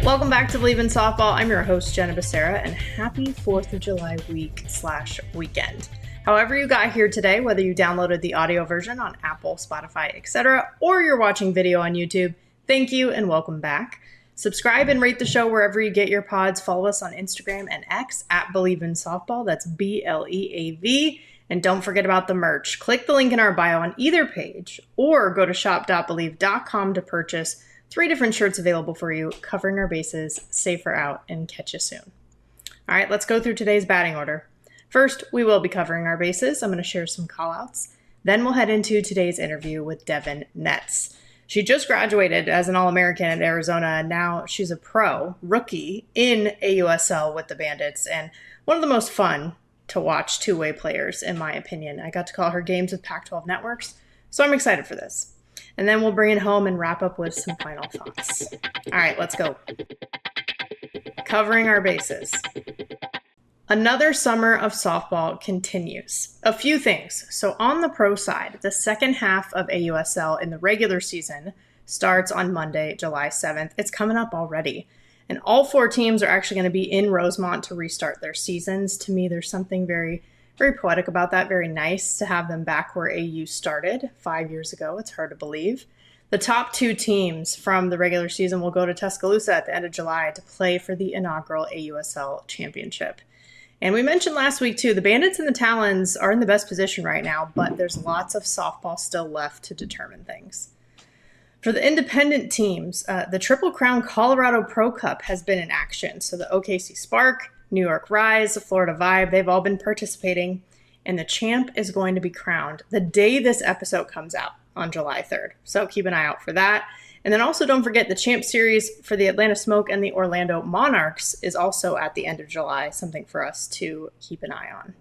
Welcome back to Bleav in Softball. I'm your host, Jenna, and happy 4th of July week/weekend. However you got here today, whether you downloaded the audio version on Apple, Spotify, etc., or you're watching video on YouTube, thank you and welcome back. Subscribe and rate the show wherever you get your pods. Follow us on Instagram and X at Bleav in Softball. That's BLEAV. And don't forget about the merch. Click the link in our bio on either page or go to shop.bleav.com to purchase 3 different shirts available for you, covering our bases, safer out, and catch you soon. All right, let's go through today's batting order. First, we will be covering our bases. I'm going to share some callouts. Then we'll head into today's interview with Devyn Netz. She just graduated as an All-American at Arizona, and now she's a pro rookie in AUSL with the Bandits, and one of the most fun to watch two-way players, in my opinion. I got to call her games with Pac-12 Networks, so I'm excited for this. And then we'll bring it home and wrap up with some final thoughts. All right, let's go. Covering our bases. Another summer of softball continues. A few things. So on the pro side, the second half of AUSL in the regular season starts on Monday, July 7th. It's coming up already. And all 4 teams are actually going to be in Rosemont to restart their seasons. To me, there's something very poetic about that. Very nice to have them back where AU started 5 years ago. It's hard to believe. The top 2 teams from the regular season will go to Tuscaloosa at the end of July to play for the inaugural AUSL championship. And we mentioned last week, too, the Bandits and the Talons are in the best position right now, but there's lots of softball still left to determine things. For the independent teams, the Triple Crown Colorado Pro Cup has been in action. So the OKC Spark, New York Rise, the Florida Vibe, they've all been participating. And the champ is going to be crowned the day this episode comes out on July 3rd. So keep an eye out for that. And then also don't forget the Champ Series for the Atlanta Smoke and the Orlando Monarchs is also at the end of July, something for us to keep an eye on.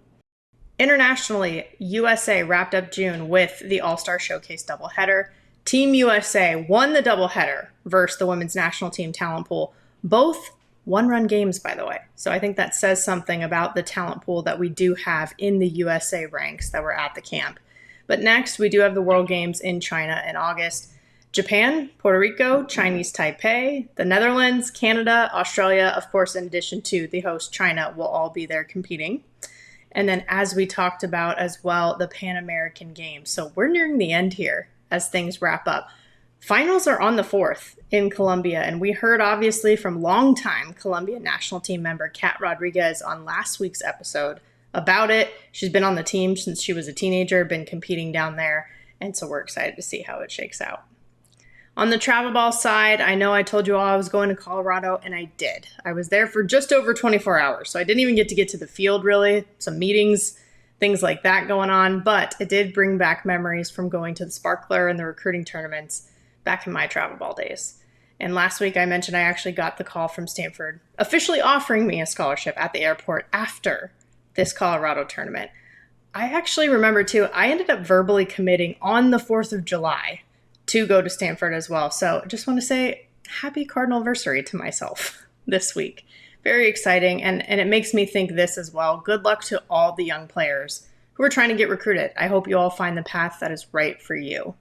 Internationally, USA wrapped up June with the All-Star Showcase doubleheader. Team USA won the doubleheader versus the women's national team talent pool. Both one-run games, by the way. So I think that says something about the talent pool that we do have in the USA ranks that were at the camp. But next, we do have the World Games in China in August. Japan, Puerto Rico, Chinese Taipei, the Netherlands, Canada, Australia, of course, in addition to the host China, will all be there competing. And then as we talked about as well, the Pan American Games. So we're nearing the end here as things wrap up. Finals are on the 4th in Colombia, and we heard obviously from longtime Colombia national team member Kat Rodriguez on last week's episode about it. She's been on the team since she was a teenager, been competing down there, and so we're excited to see how it shakes out. On the travel ball side, I know I told you all I was going to Colorado, and I did. I was there for just over 24 hours, so I didn't even get to the field, really. Some meetings, things like that going on, but it did bring back memories from going to the Sparkler and the recruiting tournaments back in my travel ball days. And last week I mentioned I actually got the call from Stanford officially offering me a scholarship at the airport after this Colorado tournament. I actually remember, too, I ended up verbally committing on the 4th of July to go to Stanford as well. So I just want to say happy Cardinalversary to myself this week. Very exciting. And it makes me think this as well. Good luck to all the young players who are trying to get recruited. I hope you all find the path that is right for you.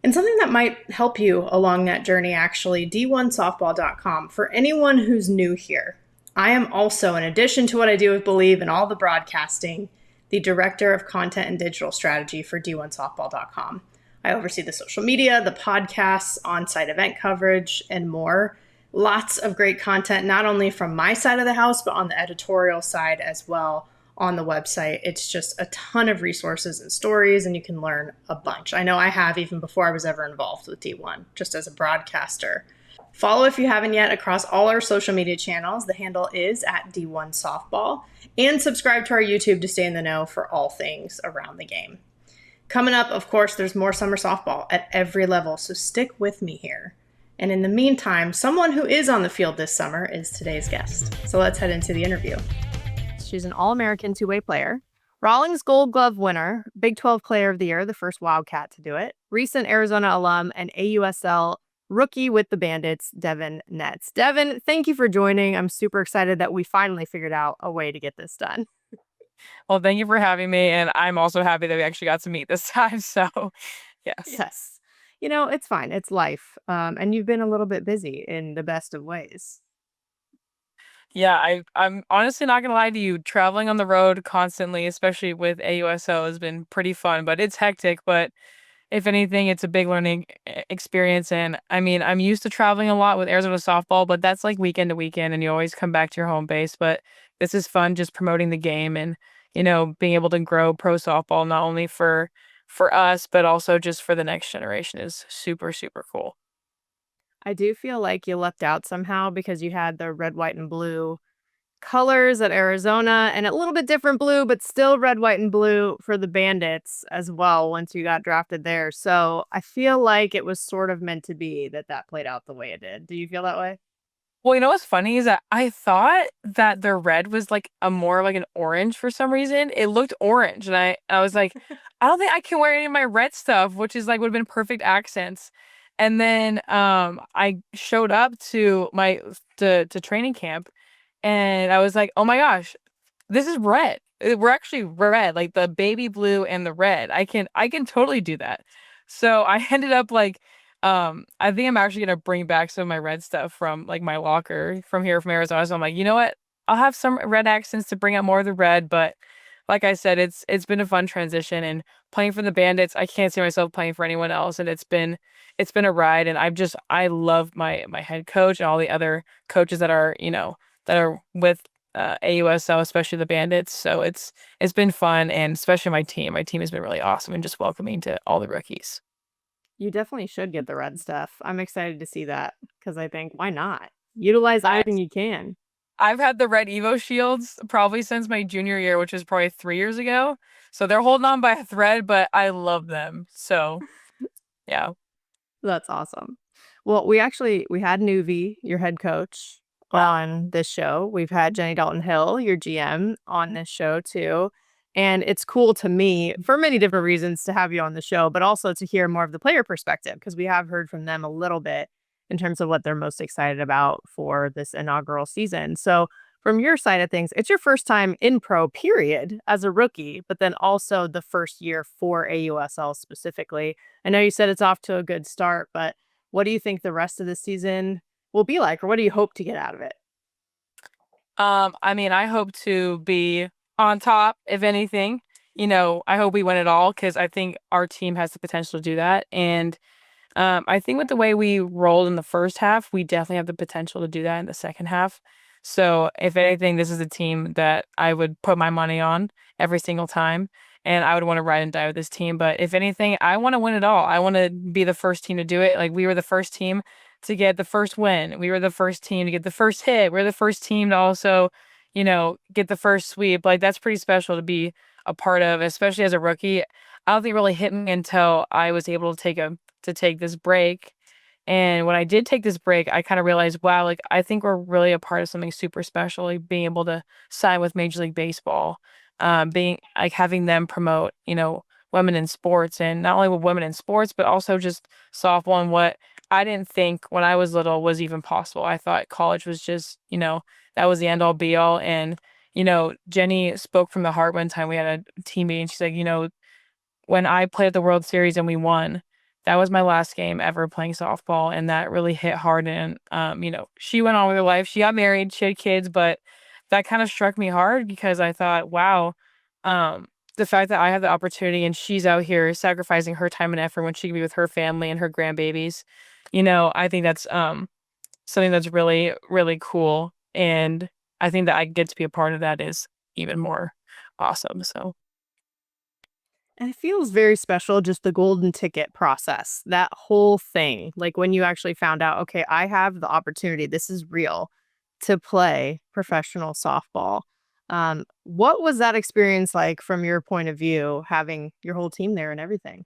And something that might help you along that journey, actually, d1softball.com. For anyone who's new here, I am also, in addition to what I do with Bleav and all the broadcasting, the Director of Content and Digital Strategy for d1softball.com. I oversee the social media, the podcasts, on-site event coverage, and more. Lots of great content, not only from my side of the house, but on the editorial side as well on the website. It's just a ton of resources and stories, and you can learn a bunch. I know I have even before I was ever involved with D1, just as a broadcaster. Follow if you haven't yet across all our social media channels. The handle is at D1 Softball. And subscribe to our YouTube to stay in the know for all things around the game. Coming up, of course, there's more summer softball at every level, so stick with me here. And in the meantime, someone who is on the field this summer is today's guest. So let's head into the interview. She's an All-American two-way player, Rawlings Gold Glove winner, Big 12 Player of the Year, the first Wildcat to do it, recent Arizona alum, and AUSL rookie with the Bandits, Devyn Netz. Devyn, thank you for joining. I'm super excited that we finally figured out a way to get this done. Well, thank you for having me, and I'm also happy that we actually got to meet this time, so yes. Yes. It's fine. It's life. And you've been a little bit busy in the best of ways. Yeah, I'm honestly not gonna lie to you. Traveling on the road constantly, especially with AUSL, has been pretty fun, but it's hectic. But if anything, it's a big learning experience. And I mean, I'm used to traveling a lot with Arizona softball, but that's like weekend to weekend, and you always come back to your home base. But this is fun, just promoting the game and being able to grow pro softball not only for us, but also just for the next generation is super super cool. I do feel like you lucked out somehow because you had the red, white, and blue colors at Arizona and a little bit different blue, but still red, white, and blue for the Bandits as well once you got drafted there. So I feel like it was sort of meant to be that that played out the way it did. Do you feel that way? Well, you know what's funny is that I thought that the red was like a more like an orange for some reason. It looked orange, and I was like, I don't think I can wear any of my red stuff, which is like would have been perfect accents. And then I showed up to training camp, and I was like, oh my gosh, this is red. We're actually red, like the baby blue and the red. I can totally do that. So I ended up like I think I'm actually gonna bring back some of my red stuff from like my locker from here from Arizona. So I'm like, you know what? I'll have some red accents to bring out more of the red, but like I said, it's been a fun transition and playing for the Bandits, I can't see myself playing for anyone else. And it's been a ride and I love my head coach and all the other coaches that are with AUSL, especially the Bandits. So it's been fun, and especially my team. My team has been really awesome and just welcoming to all the rookies. You definitely should get the red stuff. I'm excited to see that because I think why not? Utilize I everything you can. I've had the red Evo shields probably since my junior year, which was probably 3 years ago. So they're holding on by a thread, but I love them. So yeah. That's awesome. Well, we had Nuvi, your head coach, on this show. We've had Jenny Dalton-Hill, your GM, on this show too. And it's cool to me for many different reasons to have you on the show, but also to hear more of the player perspective because we have heard from them a little bit in terms of what they're most excited about for this inaugural season. So, from your side of things, it's your first time in pro, period, as a rookie, but then also the first year for AUSL specifically. I know you said it's off to a good start, but what do you think the rest of the season will be like, or what do you hope to get out of it? I mean, I hope to be on top, if anything. I hope we win it all because I think our team has the potential to do that. And I think with the way we rolled in the first half, we definitely have the potential to do that in the second half. So, if anything, this is a team that I would put my money on every single time, and I would want to ride and die with this team. But if anything, I want to win it all. I want to be the first team to do it. Like we were the first team to get the first win. We were the first team to get the first hit. We're the first team to also, get the first sweep. Like that's pretty special to be a part of, especially as a rookie. I don't think it really hit me until I was able to take this break. And when I did take this break, I kind of realized, wow, like I think we're really a part of something super special, like being able to sign with Major League Baseball, being like having them promote, women in sports, and not only with women in sports, but also just softball and what I didn't think when I was little was even possible. I thought college was just, that was the end all be all. And, Jenny spoke from the heart one time. We had a team meeting. She's like, when I played at the World Series and we won, that was my last game ever playing softball, and that really hit hard. And she went on with her life. She got married, she had kids, but that kind of struck me hard because I thought, wow, um, the fact that I have the opportunity and she's out here sacrificing her time and effort when she can be with her family and her grandbabies, I think that's something that's really, really cool. And I think that I get to be a part of that is even more awesome. So And it feels very special, just the golden ticket process, that whole thing. Like when you actually found out, okay, I have the opportunity, this is real to play professional softball. What was that experience like from your point of view, having your whole team there and everything?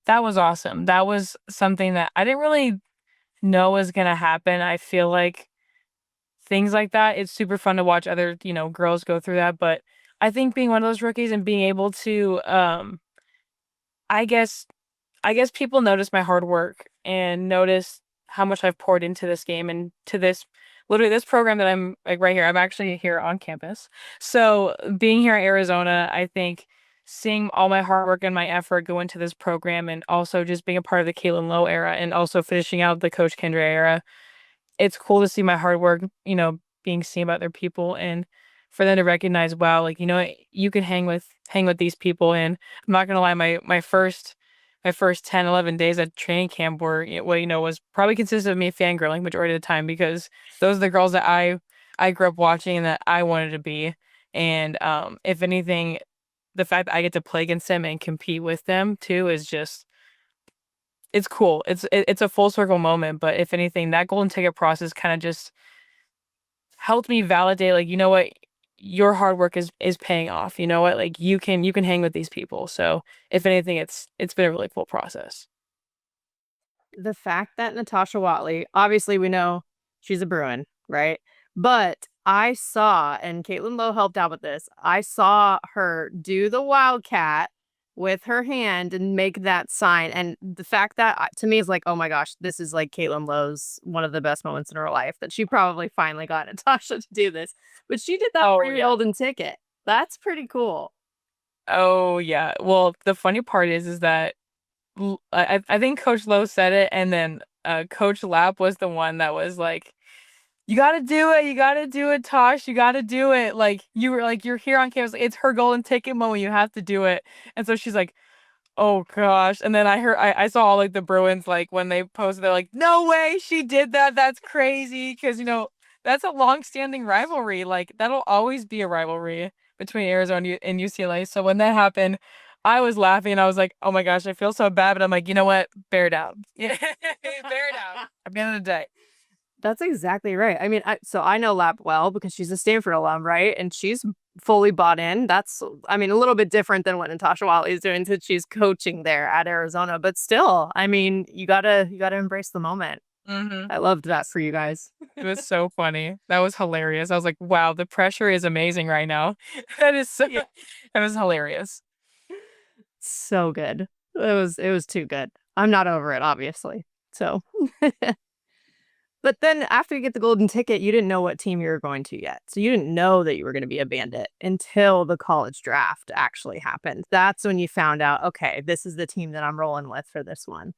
that was awesome. That was something that I didn't really know was gonna happen. I feel like things like that, it's super fun to watch other, girls go through that. But I think being one of those rookies and being able to, I guess, I guess people notice my hard work and notice how much I've poured into this game and to this, literally this program that I'm like right here. I'm actually here on campus. So being here in Arizona, I think seeing all my hard work and my effort go into this program, and also just being a part of the Caitlin Lowe era, and also finishing out the Coach Candrea era, it's cool to see my hard work, being seen by other people, and for them to recognize, wow, like, you can hang with these people. And I'm not gonna lie, my first 10, 11 days at training camp were, was probably consisted of me fangirling majority of the time, because those are the girls that I grew up watching and that I wanted to be. And if anything, the fact that I get to play against them and compete with them too is just, it's cool. It's a full circle moment. But if anything, that golden ticket process kind of just helped me validate, like, you know what, your hard work is paying off. You know what, like, you can hang with these people. So if anything, it's been a really cool process. The fact that Natasha Watley, obviously we know she's a Bruin, right? But I saw, and Caitlin Lowe helped out with this, I saw her do the Wildcat with her hand and make that sign. And the fact that to me is like, oh my gosh, this is like Caitlin Lowe's one of the best moments in her life, that she probably finally got Natasha to do this. But she did that Oh for your yeah. golden ticket. That's pretty cool. Oh yeah. Well, the funny part is that I think Coach Lowe said it, and then Coach Lapp was the one that was like, "You got to do it. You got to do it, Tosh. You got to do it." Like, you were like, you're here on campus. It's her golden ticket moment. You have to do it. And so she's like, "Oh gosh." And then I saw all like the Bruins, like, when they posted, they're like, "No way she did that. That's crazy." Because that's a long-standing rivalry. Like, that'll always be a rivalry between Arizona and UCLA. So when that happened, I was laughing. I was like, "Oh my gosh, I feel so bad." But I'm like, you know what? Bear down. Yeah, bear down. At the end of the day. That's exactly right. I mean, I know Lap well because she's a Stanford alum, right? And she's fully bought in. That's, I mean, a little bit different than what Natasha Wiley is doing since she's coaching there at Arizona. But still, I mean, you gotta embrace the moment. Hmm. I loved that for you guys. It was so funny. That was hilarious. I was like, wow, the pressure is amazing right now. That is so, Yeah. that was hilarious. So good. It was too good. I'm not over it, obviously. So, but then after you get the golden ticket, you didn't know what team you were going to yet. So you didn't know that you were going to be a bandit until the college draft actually happened. That's when you found out, okay, this is the team that I'm rolling with for this one.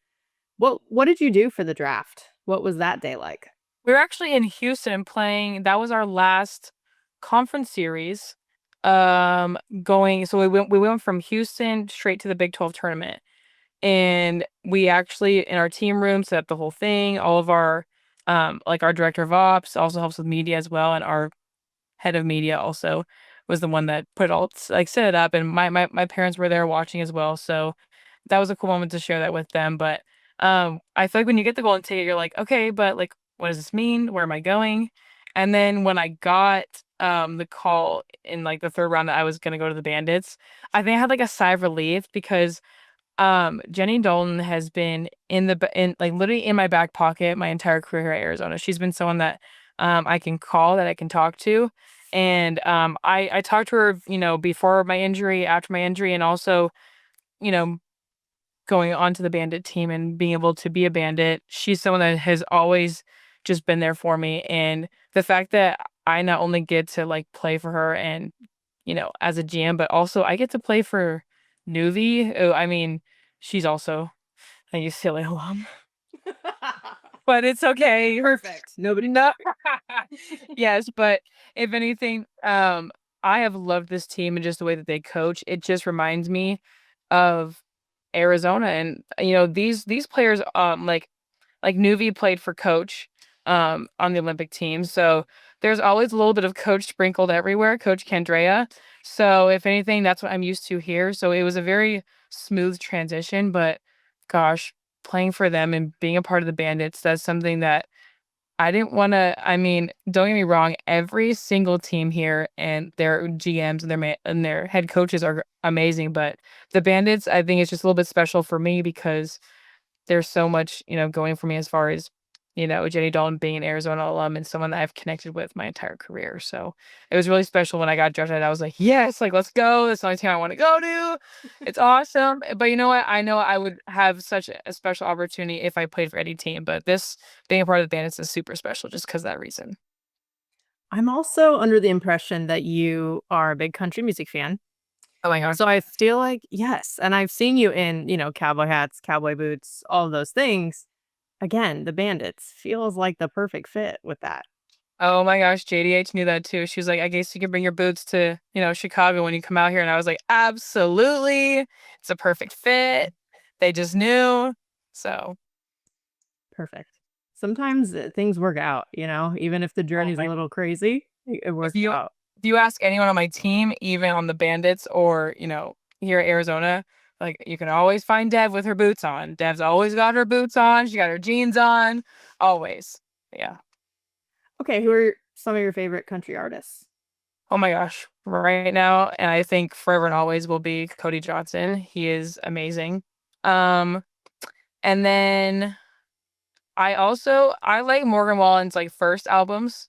What did you do for the draft? What was that day like? We were actually in Houston playing. That was our last conference series. Going, so we went from Houston straight to the Big 12 tournament. And we actually, in our team room, set up the whole thing. All of our like, our director of ops also helps with media as well, and our head of media also was the one that put all, like, set it up. And my parents were there watching as well. So that was a cool moment to share that with them. But I feel like when you get the golden ticket, you're like, okay, but, like, what does this mean? Where am I going? And then when I got the call in, like, the third round that I was gonna go to the Bandits, I think I had like a sigh of relief, because Jenny Dalton has been in, like, literally in my back pocket my entire career here at Arizona. She's been someone that I can call, that I can talk to. And I talked to her, before my injury, after my injury, and also, you know, going on to the bandit team and being able to be a bandit. She's someone that has always just been there for me. And the fact that I not only get to, like, play for her and, as a GM, but also I get to play for Nuvi. Oh, I mean, she's also a UCLA alum, but it's okay. Perfect. Nobody. No. Yes, but if anything, I have loved this team and just the way that they coach. It just reminds me of Arizona. And these players, like Nuvi played for Coach on the Olympic team. So there's always a little bit of Coach sprinkled everywhere, Coach Candrea. So if anything, that's what I'm used to here. So it was a very smooth transition. But gosh, playing for them and being a part of the Bandits, that's something that I didn't want to. I mean, don't get me wrong, every single team here and their GMs and their head coaches are amazing. But the Bandits, I think, it's just a little bit special for me, because there's so much, going for me, as far as, Jenny Dalton being an Arizona alum and someone that I've connected with my entire career. So it was really special when I got drafted. I was like, yes, like, let's go. That's the only team I want to go to. It's awesome. But you know what? I know I would have such a special opportunity if I played for any team. But this, being a part of the Bandits, is super special just because of that reason. I'm also under the impression that you are a big country music fan. Oh my gosh. So I feel like, yes, and I've seen you in, cowboy hats, cowboy boots, all of those things. Again, the Bandits feels like the perfect fit with that. Oh my gosh, JDH knew that too. She was like, I guess you can bring your boots to, Chicago when you come out here. And I was like, absolutely. It's a perfect fit. They just knew. So, Perfect. Sometimes things work out, even if the oh journey's a my, little crazy, it if works you out. if you ask anyone on my team, even on the Bandits or, here at Arizona, like you can always find Dev with her boots on. Dev's always got her boots on. She got her jeans on. Always. Yeah. Okay, who are some of your favorite country artists? Oh my gosh. Right now, and I think forever and always will be Cody Johnson. He is amazing. Um, and then I like Morgan Wallen's like first albums,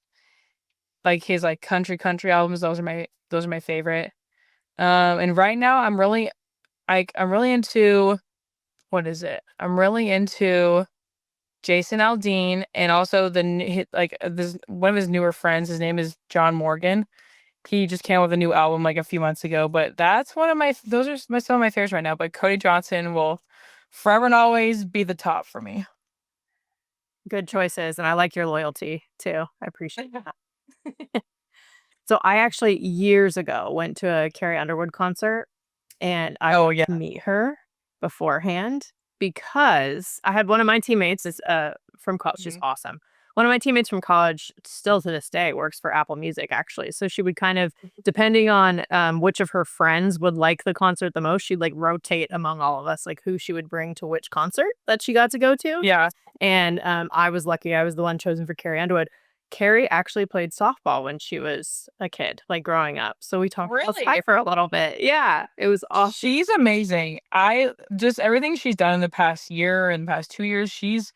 like his like country albums. Those are my favorite. And right now I'm really into what is it? I'm really into Jason Aldean and also this one of his newer friends. His name is John Morgan. He just came out with a new album like a few months ago, but that's one of my those are some of my favorites right now. But Cody Johnson will forever and always be the top for me. Good choices, and I like your loyalty too. I appreciate that. So I actually years ago went to a Carrie Underwood concert, and I Oh got yeah. to meet her beforehand because I had one of my teammates is from college. She's Mhm. awesome. One of my teammates from college, still to this day, works for Apple Music actually. So she would kind of, depending on which of her friends would like the concert the most, she'd like rotate among all of us, like who she would bring to which concert that she got to go to. Yeah. And I was lucky; I was the one chosen for Carrie Underwood. Carrie actually played softball when she was a kid, like, growing up, so we talked outside Really? for a little bit. Yeah, it was awesome. She's amazing. I just everything she's done in the past year and past 2 years, she's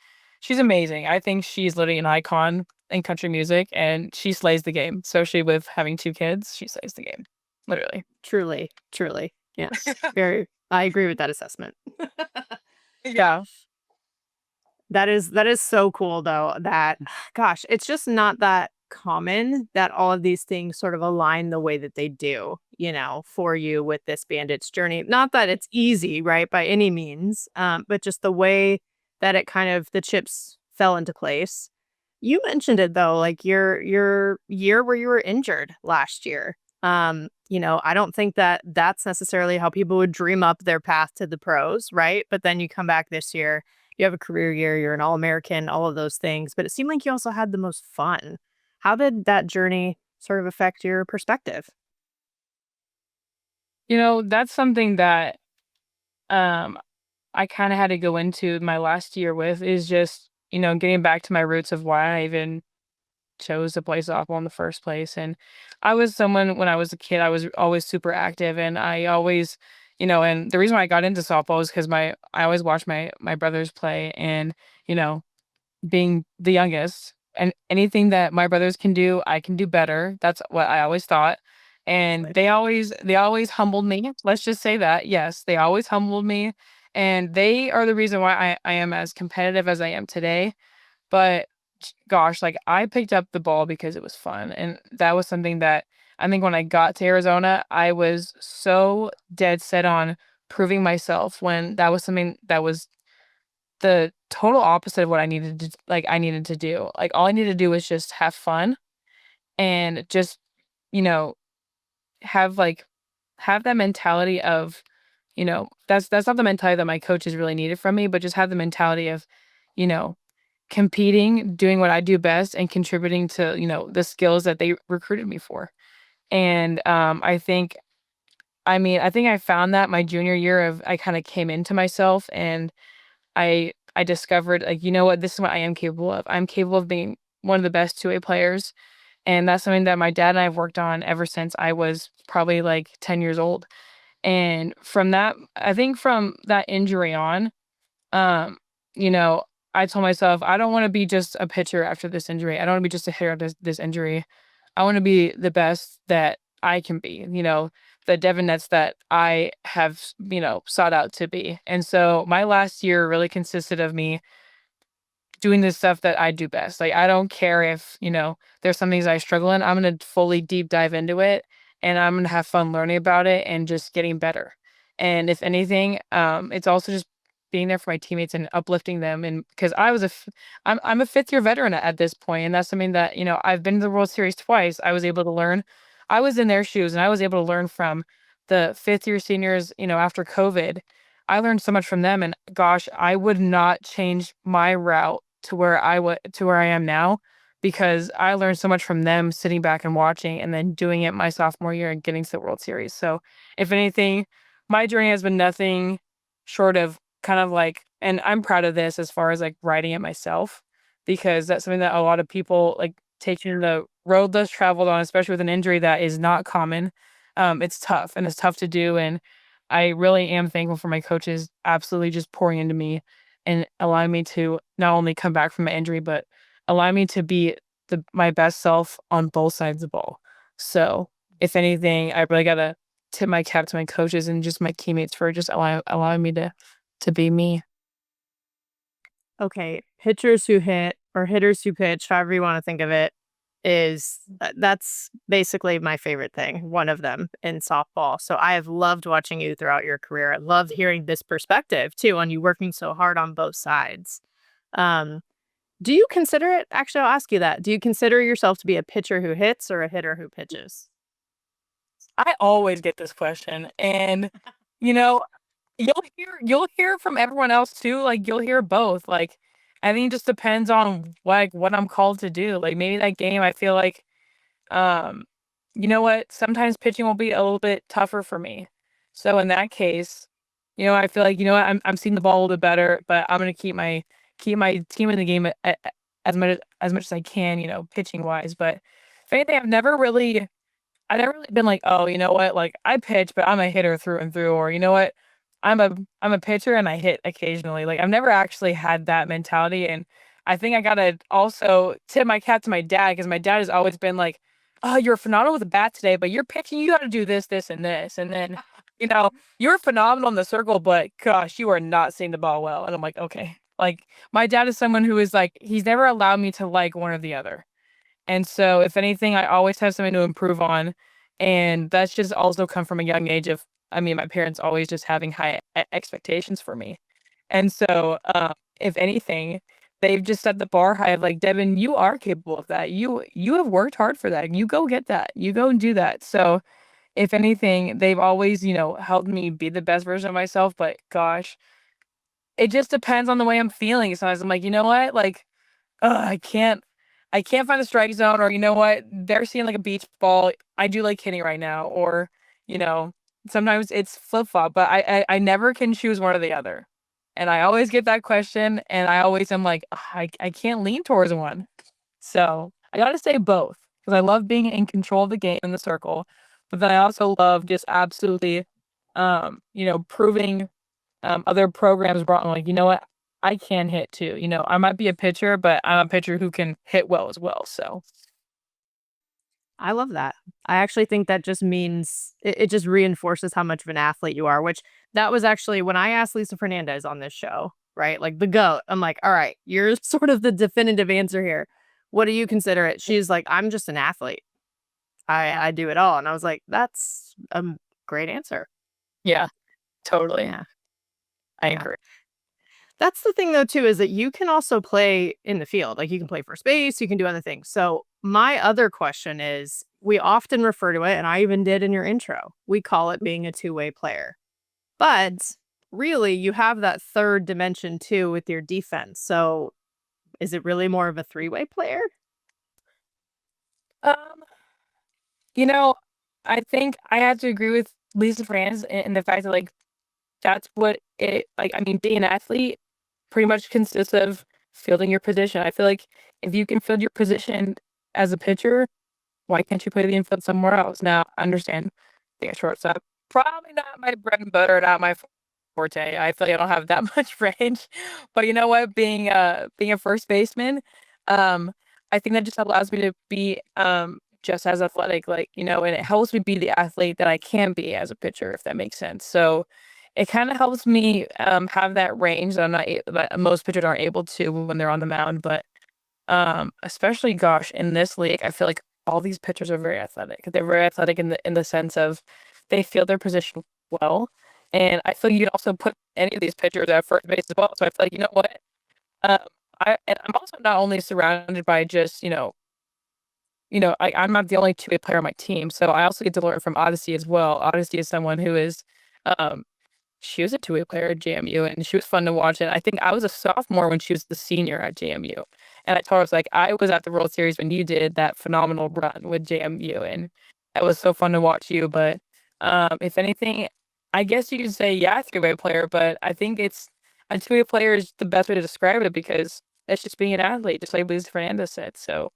amazing. I think she's literally an icon in country music and she slays the game. Especially with having two kids, she slays the game. Literally. Truly, truly. Yes. Very I agree with that assessment. Yeah. That is so cool though that gosh, it's just not that common that all of these things sort of align the way that they do, for you with this bandit's journey. Not that it's easy, right, by any means, but just the way that it kind of the chips fell into place. You mentioned it though, like your year where you were injured last year. I don't think that that's necessarily how people would dream up their path to the pros, right? But then you come back this year, you have a career year, you're an All-American, all of those things, but it seemed like you also had the most fun. How did that journey sort of affect your perspective? That's something that um I kind of had to go into my last year with is just, getting back to my roots of why I even chose to play softball in the first place. And I was someone when I was a kid, I was always super active and I always, and the reason why I got into softball is because I always watched my brothers play and, you know, being the youngest and anything that my brothers can do, I can do better. That's what I always thought. And Like, they always humbled me. Let's just say that. Yes, they always humbled me. And they are the reason why I am as competitive as I am today. But gosh, like I picked up the ball because it was fun. And that was something that I think when I got to Arizona, I was so dead set on proving myself when that was something that was the total opposite of what I needed to do. Like all I needed to do was just have fun and just, you know, have like have that mentality of, that's not the mentality that my coaches really needed from me, but just have the mentality of, you know, competing, doing what I do best and contributing to, the skills that they recruited me for. And I think I found that my junior year of I kind of came into myself and I discovered like, you know what, this is what I am capable of. I'm capable of being one of the best two-way players. And that's something that my dad and I have worked on ever since I was probably like 10 years old. And from that, I think from that injury on, um, you know, I told myself, I don't want to be just a pitcher after this injury. I don't want to be just a hitter after this injury. I want to be the best that I can be, the Devyn Netz that I have, sought out to be. And so my last year really consisted of me doing the stuff that I do best. Like I don't care if, there's some things I struggle in. I'm gonna fully deep dive into it and I'm gonna have fun learning about it and just getting better. And if anything, it's also just being there for my teammates and uplifting them. And because I'm a fifth year veteran at this point, and that's something that I've been to the World Series twice. I was able to learn. I was in their shoes, and I was able to learn from the fifth year seniors. After COVID, I learned so much from them, and gosh, I would not change my route to where I am now because I learned so much from them sitting back and watching and then doing it my sophomore year and getting to the World Series. So, if anything, my journey has been nothing short of kind of like, and I'm proud of this as far as like writing it myself, because that's something that a lot of people like taking the road less traveled on, especially with an injury that is not common. It's tough and it's tough to do. And I really am thankful for my coaches absolutely just pouring into me and allowing me to not only come back from my injury, but allow me to be my best self on both sides of the ball. So, if anything, I really gotta tip my cap to my coaches and just my teammates for just allowing me to be me. Okay, pitchers who hit or hitters who pitch, however you want to think of it, is that's basically my favorite thing, one of them in softball. So I have loved watching you throughout your career. I love hearing this perspective too on you working so hard on both sides. Um, do you consider it? Actually, I'll ask you that. Do you consider yourself to be a pitcher who hits or a hitter who pitches? I always get this question, and you know, you'll hear from everyone else too. Like you'll hear both. Like I think it just depends on like what I'm called to do. Like maybe that game, I feel like Um, you know what? Sometimes pitching will be a little bit tougher for me. So in that case, I feel like I'm seeing the ball a little bit better, but I'm gonna keep my team in the game as much as I can, pitching wise. But if anything, I've never really been like, oh, you know what? Like I pitch, but I'm a hitter through and through, or you know what? I'm a pitcher and I hit occasionally. Like I've never actually had that mentality, and I think I gotta also tip my cap to my dad because my dad has always been like, "Oh, you're phenomenal with the bat today, but you're pitching. You got to do this, this, and this." And then, you're phenomenal in the circle, but gosh, you are not seeing the ball well. And I'm like, okay. Like my dad is someone who is like, he's never allowed me to like one or the other. And so, if anything, I always have something to improve on, and that's just also come from a young age of I mean, my parents always just having high expectations for me. And so, if anything, they've just set the bar high of like, "Devyn, you are capable of that. You have worked hard for that. You go get that. You go and do that." So, if anything, they've always, helped me be the best version of myself, but gosh, it just depends on the way I'm feeling. Sometimes I'm like, "You know what? Like, ugh, I can't find the strike zone," or you know what, they're seeing like a beach ball. I do like hitting right now, or you know, sometimes it's flip flop, but I never can choose one or the other, and I always get that question, and I always am like, "Ugh, I can't lean towards one." So I gotta say both because I love being in control of the game in the circle, but then I also love just absolutely, proving other programs brought like, you know what? I can hit too. I might be a pitcher, but I'm a pitcher who can hit well as well. So I love that. I actually think that just means it just reinforces how much of an athlete you are, which that was actually when I asked Lisa Fernandez on this show, right? Like the GOAT. I'm like, all right, you're sort of the definitive answer here. What do you consider it? She's like, I'm just an athlete. I do it all. And I was like, that's a great answer. yeah, totally. Yeah. I Yeah. agree. That's the thing though too, is that you can also play in the field. Like you can play first base, you can do other things. So my other question is we often refer to it, and I even did in your intro. We call it being a two-way player. But really you have that third dimension too with your defense. So is it really more of a three-way player? Um, you know, I think I have to agree with Lisa Franz in the fact that like that's what it like. I mean, being an athlete pretty much consists of fielding your position. I feel like if you can field your position as a pitcher, why can't you play the infield somewhere else? Now, I understand being a shortstop, probably not my bread and butter, not my forte. I feel like I don't have that much range. But you know what? Being a first baseman, um, I think that just allows me to be just as athletic, like, and it helps me be the athlete that I can be as a pitcher, if that makes sense. So it kind of helps me have that range that that most pitchers aren't able to when they're on the mound. But especially, gosh, in this league, I feel like all these pitchers are very athletic. They're very athletic in the sense of they feel their position well. And I feel you can also put any of these pitchers at first base as well. So I feel like, you know what? Um, I'm also not only surrounded by just, I'm not the only two-way player on my team. So I also get to learn from Odyssey as well. Odyssey is someone who is um she was a two-way player at JMU, and she was fun to watch. And I think I was a sophomore when she was the senior at JMU. And I told her, I was like, I was at the World Series when you did that phenomenal run with JMU, and it was so fun to watch you. But if anything, I guess you could say, yeah, three-way player, but I think it's a two-way player is the best way to describe it because it's just being an athlete, just like Luis Fernandez said. So,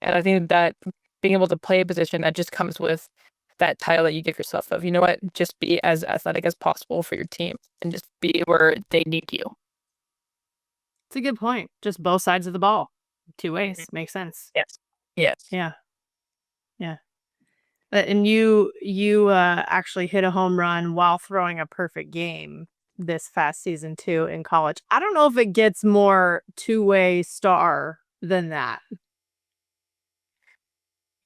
and I think that being able to play a position that just comes with that title that you give yourself of, you know what, just be as athletic as possible for your team and just be where they need you. It's a good point. Just both sides of the ball. Two ways. Makes sense. Yes. Yes. Yeah. Yeah. And you actually hit a home run while throwing a perfect game this past season too in college. I don't know if it gets more two-way star than that.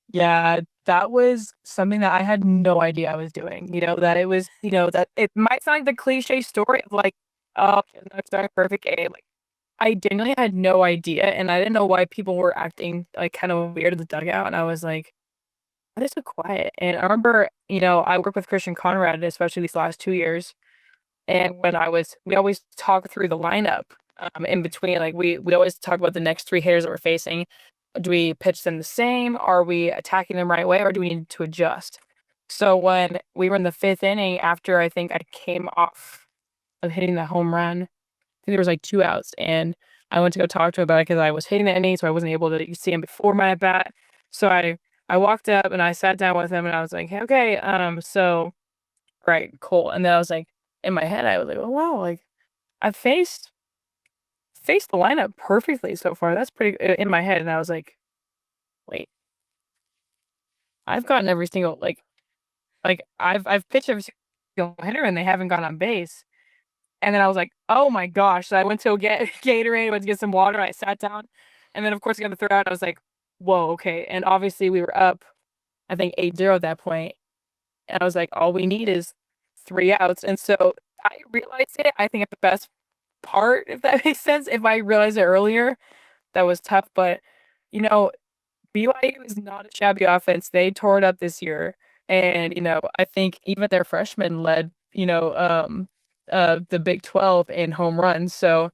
Yeah, that was something that I had no idea I was doing. That it was, that it might sound like the cliche story of like, oh, I'm starting perfect game. Like, I genuinely had no idea, and I didn't know why people were acting like kind of weird in the dugout. And I was like, why are they so quiet? And I remember, I work with Christian Conrad, especially these last 2 years. And we always talk through the lineup in between. Like we always talk about the next three hitters that we're facing. Do we pitch them the same? Are we attacking them right away, or do we need to adjust? So when we were in the fifth inning, after I think I came off of hitting the home run, I think there was like 2 outs, and I went to go talk to him about it because I was hitting the inning, so I wasn't able to see him before my at bat. So I walked up and I sat down with him, and I was like, hey, okay, so right, cool. And then I was like, in my head, I was like, oh wow, like I faced the lineup perfectly so far. That's pretty in my head. And I was like, wait, I've gotten every single like I've pitched every single hitter and they haven't gone on base. And then I was like, oh my gosh. So I went to get Gatorade, went to get some water, I sat down. And then of course I got the third out. I was like, whoa, okay. And obviously we were up, I think 8-0 at that point. And I was like, all we need is 3 outs. And so I realized it, I think at the best part, if that makes sense. If I realized it earlier, that was tough. But you know, BYU is not a shabby offense. They tore it up this year. And, I think even their freshmen led, the Big 12 in home runs. So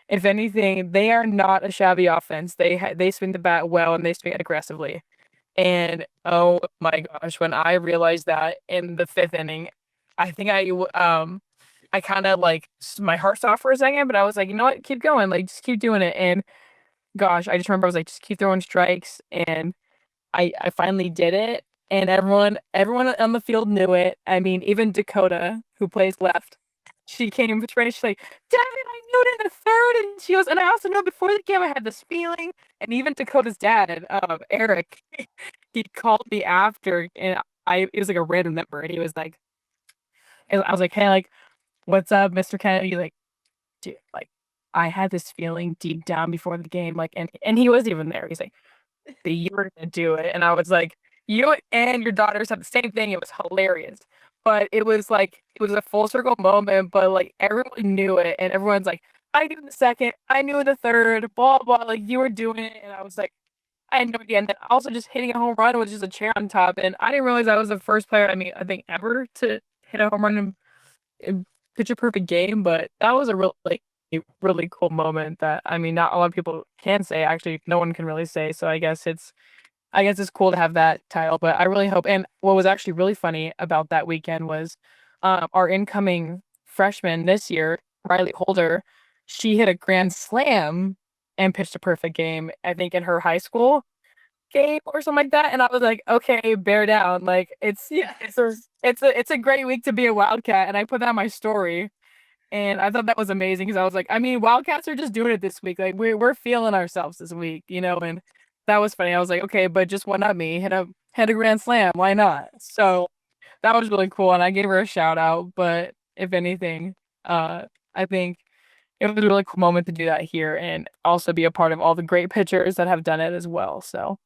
if anything, they are not a shabby offense. They swing the bat well and they swing it aggressively. And oh my gosh, when I realized that in the fifth inning, I think I kind of like my heart stopped for a second, but I was like, you know what, keep going, like just keep doing it. And gosh, I just remember I was like, just keep throwing strikes, and I finally did it, and everyone on the field knew it. I mean, even Dakota, who plays left, she came to train. She's like, "Devyn, I knew it in the third," and she goes, "And I also know before the game I had this feeling." And even Dakota's dad, Eric, he called me after, and it was like a random number, and he was like, and I was like, "Hey, like, what's up, Mr. Kennedy?" Like, dude, like, I had this feeling deep down before the game, like, and he was even there. He's like, that you were gonna do it. And I was like, you and your daughter said the same thing. It was hilarious. But it was like it was a full circle moment, but like everyone knew it, and everyone's like, I knew in the second, I knew in the third, blah blah, like you were doing it. And I was like, I had no idea. And then also just hitting a home run was just a cherry on top. And I didn't realize I was the first player, I mean, I think ever to hit a home run in pitch a perfect game, but that was a real like a really cool moment that, I mean, not a lot of people can say. Actually, no one can really say. So I guess it's cool to have that title. But I really hope. And what was actually really funny about that weekend was our incoming freshman this year, Riley Holder. She hit a grand slam and pitched a perfect game, I think, in her high school game or something like that. And I was like, okay, bear down. Like it's a great week to be a Wildcat. And I put that on my story. And I thought that was amazing because I was like, I mean, Wildcats are just doing it this week. Like we're feeling ourselves this week, and that was funny. I was like, okay, but just one up me, hit a grand slam. Why not? So that was really cool. And I gave her a shout out. But if anything, I think it was a really cool moment to do that here and also be a part of all the great pitchers that have done it as well. So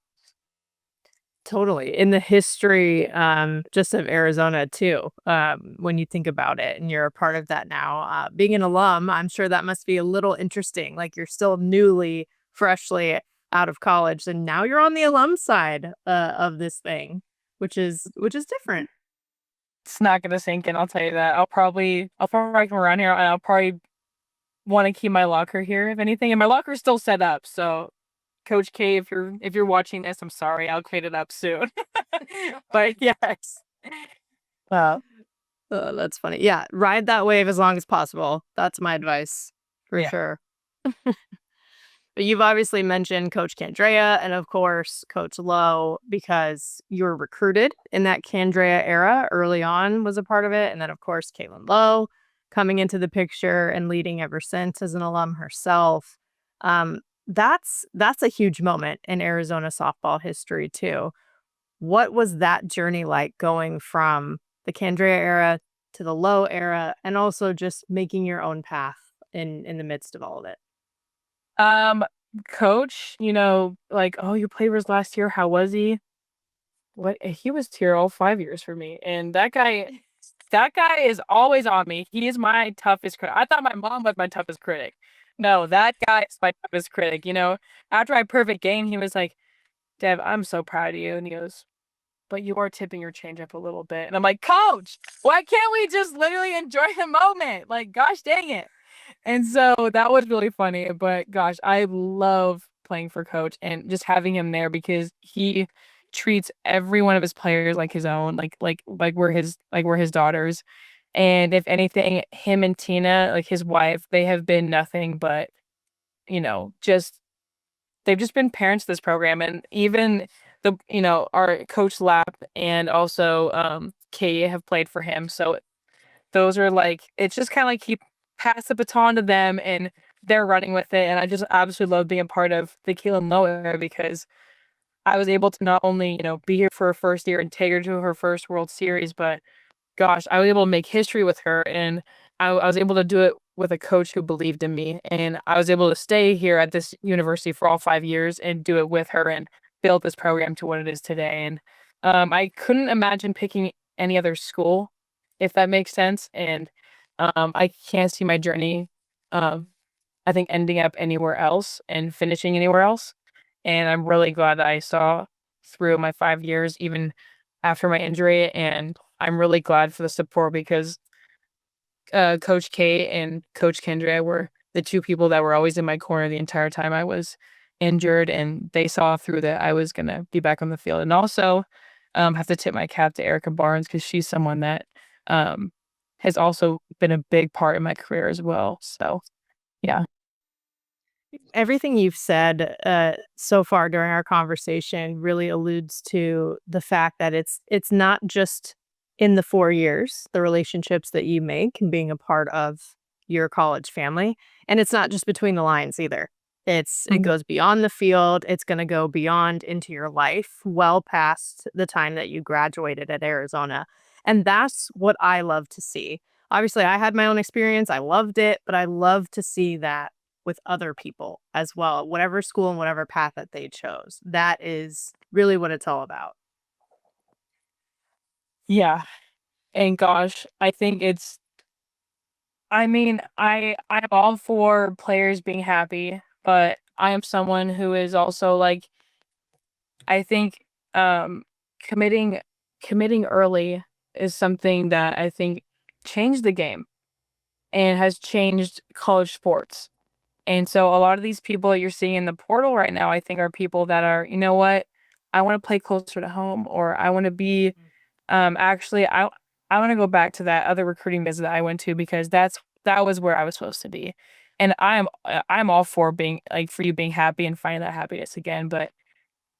Totally. In the history, just of Arizona too, when you think about it and you're a part of that now, being an alum, I'm sure that must be a little interesting. Like you're still freshly out of college, and now you're on the alum side of this thing, which is different. It's not gonna sink in, I'll tell you that. I'll probably come around here and I'll probably want to keep my locker here, if anything. And my locker's still set up, so Coach K, if you're watching this, I'm sorry. I'll clean it up soon. But yes. Wow. That's funny. Yeah, ride that wave as long as possible. That's my advice for Yeah. sure. But you've obviously mentioned Coach Candrea and, of course, Coach Lowe because you were recruited in that Candrea era early on was a part of it. And then, of course, Caitlin Lowe coming into the picture and leading ever since as an alum herself. That's a huge moment in Arizona softball history, too. What was that journey like going from the Candrea era to the Lowe era and also just making your own path in the midst of all of it? Um, Coach, like, "Oh, you played with us last year. How was he?" What he was here all 5 years for me, and that guy is always on me. He is my toughest critic. I thought my mom was my toughest critic. No, that guy is my toughest critic, After my perfect game, he was like, "Dev, I'm so proud of you," and he goes, "But you are tipping your change up a little bit." And I'm like, "Coach, why can't we just literally enjoy the moment? Like, gosh dang it." And so that was really funny, but gosh, I love playing for Coach and just having him there because he treats every one of his players like his own, like we're his daughters. And if anything, him and Tina, like his wife, they have been nothing but, just they've just been parents to this program. And even our coach Lap and also Kay have played for him. So those are like it's just kinda like he passed the baton to them and they're running with it, and I just absolutely love being part of the Keelan Lowe era because I was able to not only, be here for her first year and take her to her first World Series, but gosh, I was able to make history with her, and I was able to do it with a coach who believed in me, and I was able to stay here at this university for all 5 years and do it with her and build this program to what it is today, and, I couldn't imagine picking any other school, if that makes sense, and, I can't see my journey, um, I think ending up anywhere else and finishing anywhere else, and I'm really glad that I saw through my 5 years even after my injury, and I'm really glad for the support because, Coach K and Coach Kendra were the 2 people that were always in my corner the entire time I was injured, and they saw through that I was gonna be back on the field, and also, have to tip my cap to Erica Barnes because she's someone that, um, has also been a big part in my career as well, so, yeah. Everything you've said so far during our conversation really alludes to the fact that it's not just in the 4 years, the relationships that you make and being a part of your college family, and it's not just between the lines either. It Mhm. goes beyond the field. It's going to go beyond into your life, well past the time that you graduated at Arizona, and that's what I love to see. Obviously, I had my own experience. I loved it, but I love to see that with other people as well, whatever school and whatever path that they chose. That is really what it's all about. Yeah, and gosh, I think I mean, I'm all for players being happy, but I am someone who is also like I think committing committing early is something that I think changed the game and has changed college sports. And so a lot of these people that you're seeing in the portal right now, I think are people that are, you know what, I want to play closer to home or I want to be actually I want to go back to that other recruiting visit that I went to because that was where I was supposed to be. And I'm all for being like for you being happy and finding that happiness again, but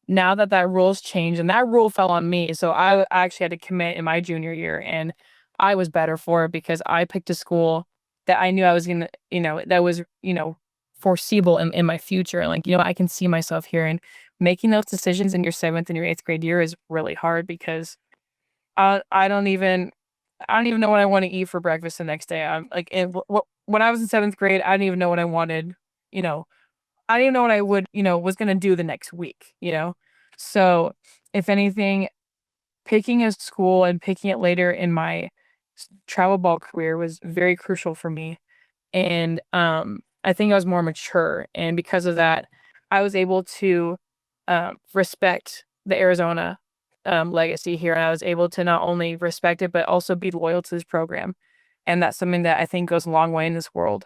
now that that rule's changed and that rule fell on me, so I actually had to commit in my junior year, and I was better for it because I picked a school that I knew I was gonna that was, foreseeable in my future, and, like, I can see myself here, and making those decisions in your 7th and your 8th grade year is really hard because I I don't even I don't even know what I wanna eat for breakfast the next day, I'm like, and when I was in 7th grade, I didn't even know what I wanted, you know I didn't know what I would was gonna do the next week, So, if anything, picking a school and picking it later in my travel ball career was very crucial for me. And I think I was more mature, and because of that, I was able to respect the Arizona legacy here, and I was able to not only respect it but also be loyal to this program, and that's something that I think goes a long way in this world,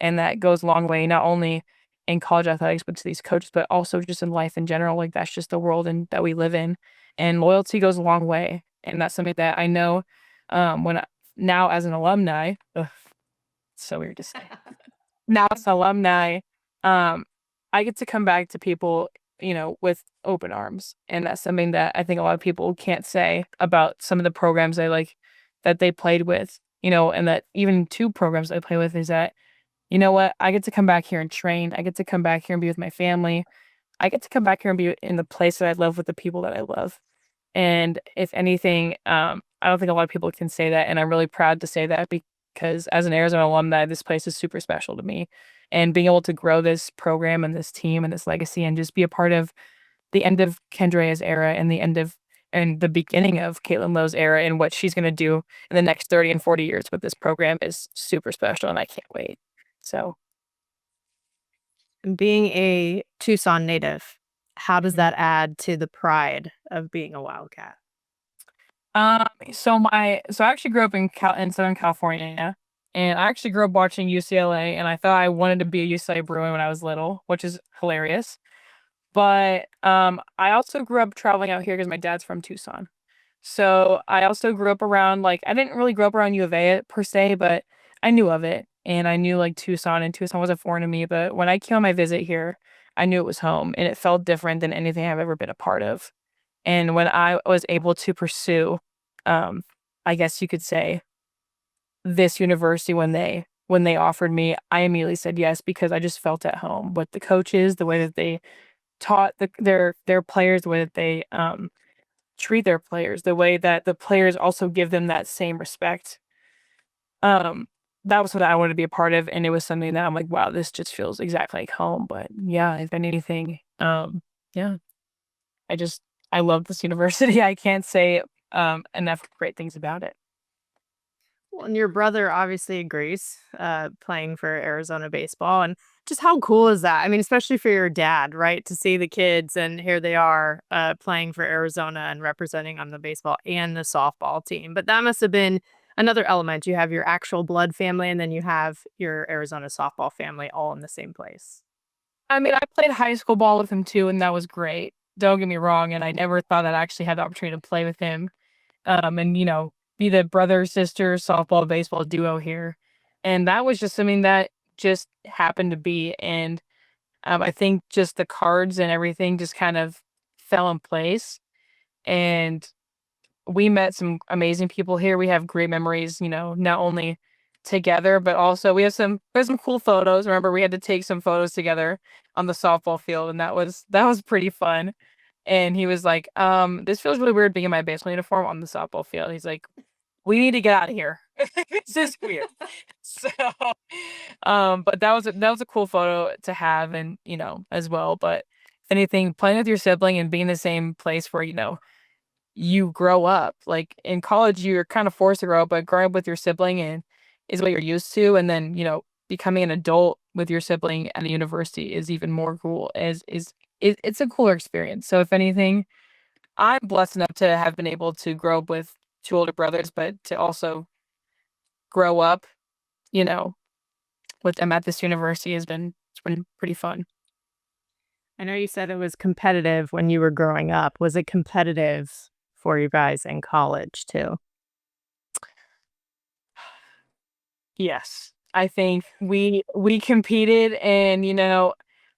and that goes a long way not only in college athletics but to these coaches, but also just in life in general. Like that's just the world and that we live in, and loyalty goes a long way, and that's something that I know when now as an alumni. Ugh, it's so weird to say. Now as an alumni, um, I get to come back to people, with open arms. And that's something that I think a lot of people can't say about some of the programs that they played with, and that even two programs I play with is that, you know what, I get to come back here and train. I get to come back here and be with my family. I get to come back here and be in the place that I love with the people that I love. And if anything, I don't think a lot of people can say that. And I'm really proud to say that because as an Arizona alumni, this place is super special to me. And being able to grow this program and this team and this legacy and just be a part of the end of Candrea's era and the beginning of Caitlin Lowe's era and what she's going to do in the next 30 and 40 years with this program is super special. And I can't wait. So, Being a Tucson native, how does that add to the pride of being a Wildcat? So I actually grew up in Southern California, and I actually grew up watching UCLA, and I thought I wanted to be a UCLA Bruin when I was little, which is hilarious. But I also grew up traveling out here because my dad's from Tucson. So I also grew up around I didn't really grow up around U of A per se, but I knew of it, and I knew Tucson, and Tucson wasn't foreign to me. But when I came on my visit here, I knew it was home, and it felt different than anything I've ever been a part of. And when I was able to pursue, um, I guess you could say, this university when they offered me, I immediately said yes because I just felt at home with the coaches, the way that they taught their players, the way that they treat their players, the way that the players also give them that same respect. Um, that was what I wanted to be a part of, and it was something that I'm like, wow, this just feels exactly like home. But yeah, if anything, yeah, I just I love this university. I can't say enough great things about it. Well, and your brother obviously agrees, playing for Arizona baseball. And just how cool is that? I mean, especially for your dad, right? To see the kids and here they are playing for Arizona and representing on the baseball and the softball team. But that must have been another element. You have your actual blood family and then you have your Arizona softball family all in the same place. I mean, I played high school ball with him too, and that was great. Don't get me wrong, and I never thought I'd actually had the opportunity to play with him. And be the brother sister softball baseball duo here, and that was just something that just happened to be. And I think just the cards and everything just kind of fell in place, and we met some amazing people here. We have great memories, not only together, but also we have some cool photos. Remember, we had to take some photos together on the softball field, and that was pretty fun. And he was like, this feels really weird being in my baseball uniform on the softball field. He's like, we need to get out of here. It's just weird. So, but that was a cool photo to have, and as well. But if anything, playing with your sibling and being in the same place where you grow up. Like in college, you're kind of forced to grow up, but growing up with your sibling and is what you're used to, and then becoming an adult with your sibling at a university is even more cool. It's a cooler experience. So if anything, I'm blessed enough to have been able to grow up with two older brothers, but to also grow up, you know, with them at this university it's been pretty fun. I know you said it was competitive when you were growing up. Was it competitive for you guys in college too? Yes. I think we competed, and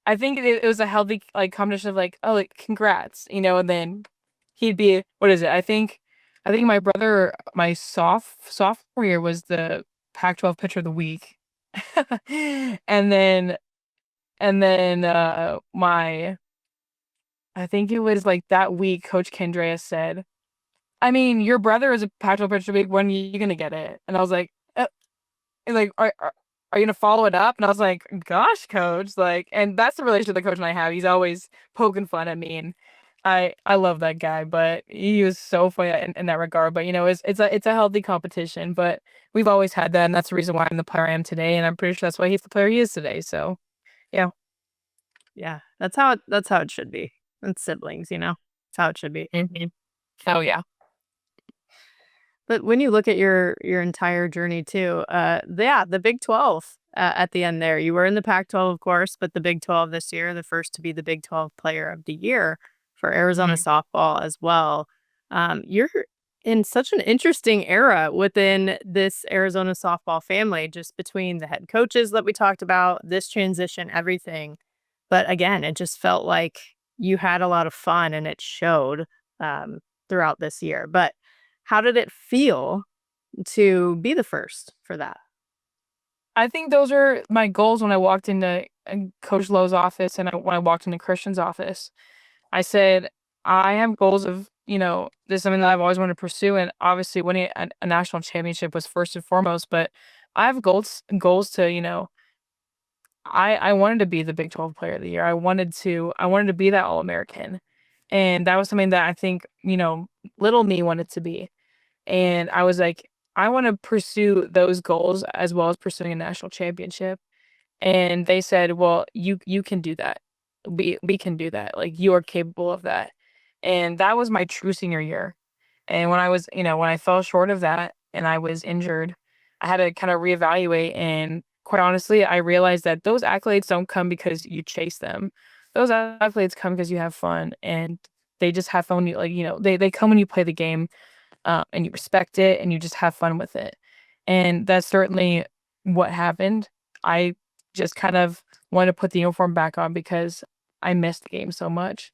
I think it was a healthy combination of oh, congrats, and then he'd be, what is it? I think my brother, my sophomore year, was the Pac-12 pitcher of the week. And then my I think it was that week Coach Candrea said, I mean, your brother is a Pac-12 pitcher of the week. When are you gonna get it? And I was like, and are you gonna follow it up? And I was like, gosh, coach, and that's the relationship the coach and I have. He's always poking fun at me, and I love that guy, but he was so funny in that regard. But it's a healthy competition. But we've always had that, and that's the reason why I'm the player I am today, and I'm pretty sure that's why he's the player he is today. So yeah. Yeah, that's how it should be. It's siblings, That's how it should be. Oh yeah. But when you look at your entire journey too, the Big 12 at the end there, you were in the Pac-12, of course, but the Big 12 this year, the first to be the Big 12 Player of the Year for Arizona softball as well. You're in such an interesting era within this Arizona softball family, just between the head coaches that we talked about, this transition, everything. But again, it just felt like you had a lot of fun, and it showed throughout this year. But how did it feel to be the first for that? I think those are my goals when I walked into Coach Lowe's office and when I walked into Christian's office. I said, I have goals of, this is something that I've always wanted to pursue. And obviously winning a national championship was first and foremost, but I have goals to, I wanted to be the Big 12 Player of the Year. I wanted to be that All-American. And that was something that I think, little me wanted to be. And I was like, I want to pursue those goals as well as pursuing a national championship. And they said, well, you can do that. We can do that. Like, you are capable of that. And that was my true senior year. And when I fell short of that and I was injured, I had to kind of reevaluate. And quite honestly, I realized that those accolades don't come because you chase them. Those accolades come because you have fun, and they just have fun. They come when you play the game, and you respect it and you just have fun with it. And that's certainly what happened. I just kind of wanted to put the uniform back on because I missed the game so much.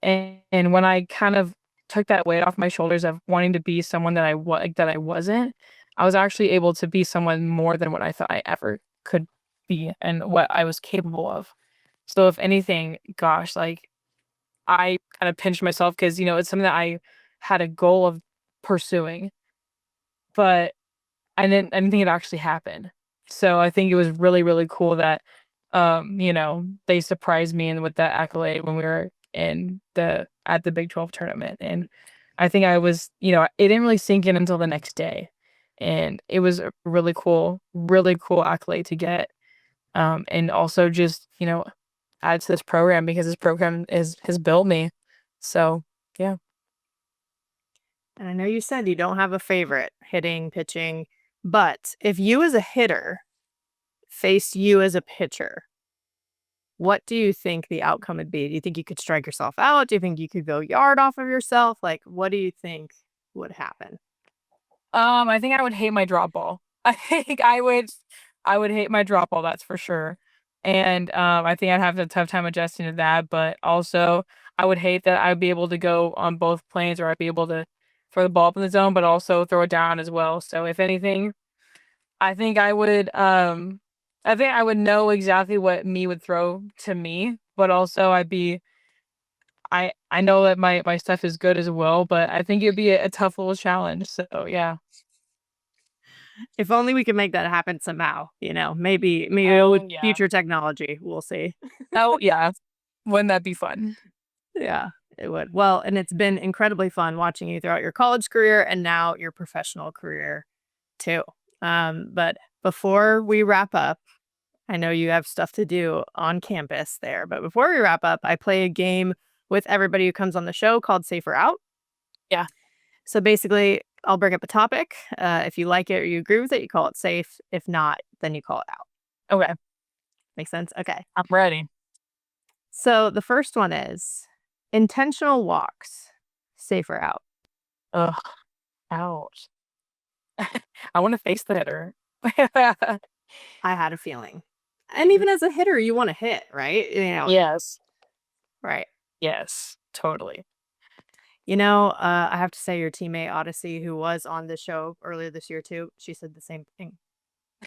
And when I kind of took that weight off my shoulders of wanting to be someone that I wasn't, I was actually able to be someone more than what I thought I ever could be and what I was capable of. So if anything, gosh, like, I kind of pinched myself because, it's something that I had a goal of pursuing, but I didn't think it actually happened. So I think it was really, really cool that, they surprised me and with that accolade when we were at the Big 12 tournament. And I think it didn't really sink in until the next day. And it was a really cool accolade to get. And also just, add to this program because this program has built me. So yeah. And I know you said you don't have a favorite hitting, pitching, but if you as a hitter faced you as a pitcher, what do you think the outcome would be? Do you think you could strike yourself out? Do you think you could go yard off of yourself? Like, what do you think would happen? I think I would hate my drop ball. I would hate my drop ball, that's for sure. And I think I'd have a tough time adjusting to that, but also I would hate that I'd be able to go on both planes, or I'd be able to throw the ball up in the zone, but also throw it down as well. So if anything, I think I would know exactly what me would throw to me, but also I know that my stuff is good as well, but I think it'd be a tough little challenge. So yeah. If only we could make that happen somehow, maybe Oh with yeah. future technology, we'll see. Oh yeah. Wouldn't that be fun? Yeah, it would. Well, and it's been incredibly fun watching you throughout your college career and now your professional career too. But before we wrap up, I know you have stuff to do on campus there, but before we wrap up, I play a game with everybody who comes on the show called Safer Out. Yeah. So basically, I'll bring up a topic. If you like it or you agree with it, you call it safe. If not, then you call it out. Okay. Make sense? Okay. I'm ready. So the first one is intentional walks, safer out. Ugh. Ouch. I want to face the hitter. I had a feeling. And even as a hitter, you want to hit, right? Yes. Right. Yes. Totally. I have to say your teammate Odyssey, who was on the show earlier this year too, she said the same thing.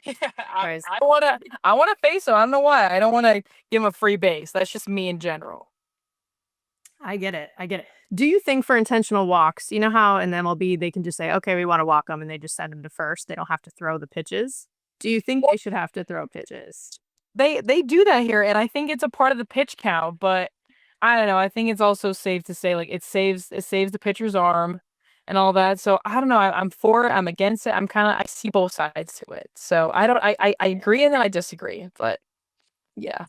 I wanna face him. I don't know why. I don't want to give him a free base. That's just me in general. I get it. Do you think for intentional walks, you know how in the MLB they can just say, okay, we want to walk them, and they just send them to first. They don't have to throw the pitches. Do you think they should have to throw pitches? They do that here, and I think it's a part of the pitch count. But I don't know. I think it's also safe to say like it saves the pitcher's arm and all that. So I don't know. I'm for it. I'm against it. I see both sides to it. So I agree and then I disagree. But yeah.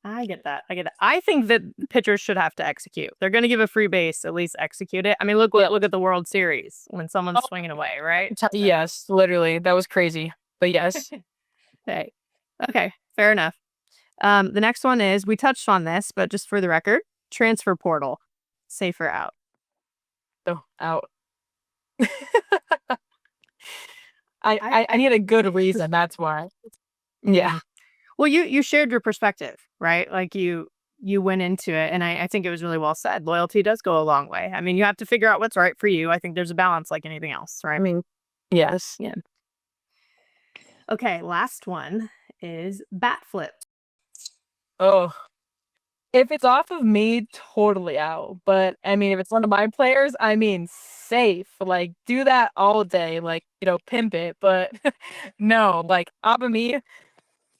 I get that. I think that pitchers should have to execute. They're going to give a free base, at least execute it. I mean, look at the World Series when someone's swinging away, right? Yes, literally. That was crazy. But yes. Hey, okay, fair enough. The next one is, we touched on this, but just for the record, transfer portal, safe or out? So out. I need a good reason. That's why. Yeah. Well, you shared your perspective, right? Like you went into it, and I think it was really well said. Loyalty does go a long way. I mean, you have to figure out what's right for you. I think there's a balance like anything else, right? I mean, yes. Yeah. Okay, last one is bat flip. Oh, if it's off of me, totally out. But I mean, if it's one of my players, I mean, safe. Like, do that all day. Like, pimp it. But no, like, off of me,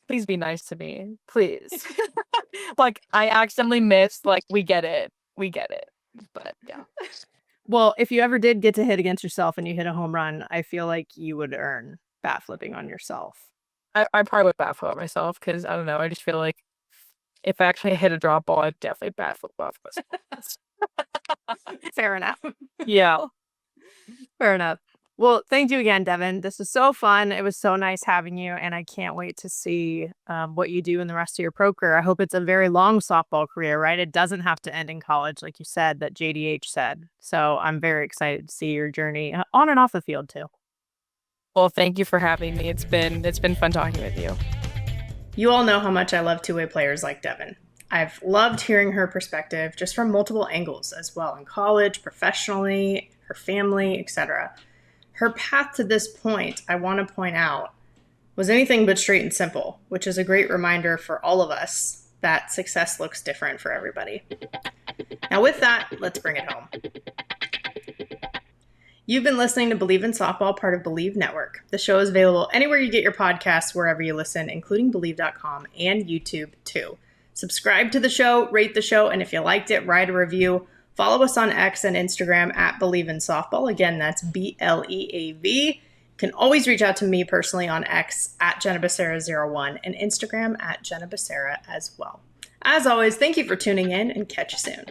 please be nice to me. Please. Like, I accidentally missed. Like, we get it. But yeah. Well, if you ever did get to hit against yourself and you hit a home run, I feel like you would earn bat flipping on yourself. I probably would bat flip myself because I don't know. I just feel like if I actually hit a drop ball, I'd definitely bat flip off myself. Fair enough. Yeah. Fair enough. Well, thank you again, Devyn. This was so fun. It was so nice having you, and I can't wait to see what you do in the rest of your pro career. I hope it's a very long softball career, right? It doesn't have to end in college, like you said, that JDH said. So I'm very excited to see your journey on and off the field, too. Well, thank you for having me. It's been fun talking with you. You all know how much I love two-way players like Devyn. I've loved hearing her perspective just from multiple angles as well, in college, professionally, her family, etc. Her path to this point, I want to point out, was anything but straight and simple, which is a great reminder for all of us that success looks different for everybody. Now with that, let's bring it home. You've been listening to Bleav in Softball, part of Bleav Network. The show is available anywhere you get your podcasts, wherever you listen, including Bleav.com and YouTube too. Subscribe to the show, rate the show, and if you liked it, write a review. Follow us on X and Instagram at Bleav in Softball. Again, that's BLEAV. You can always reach out to me personally on X at Jenna Becerra01 and Instagram at Jenna Becerra as well. As always, thank you for tuning in and catch you soon.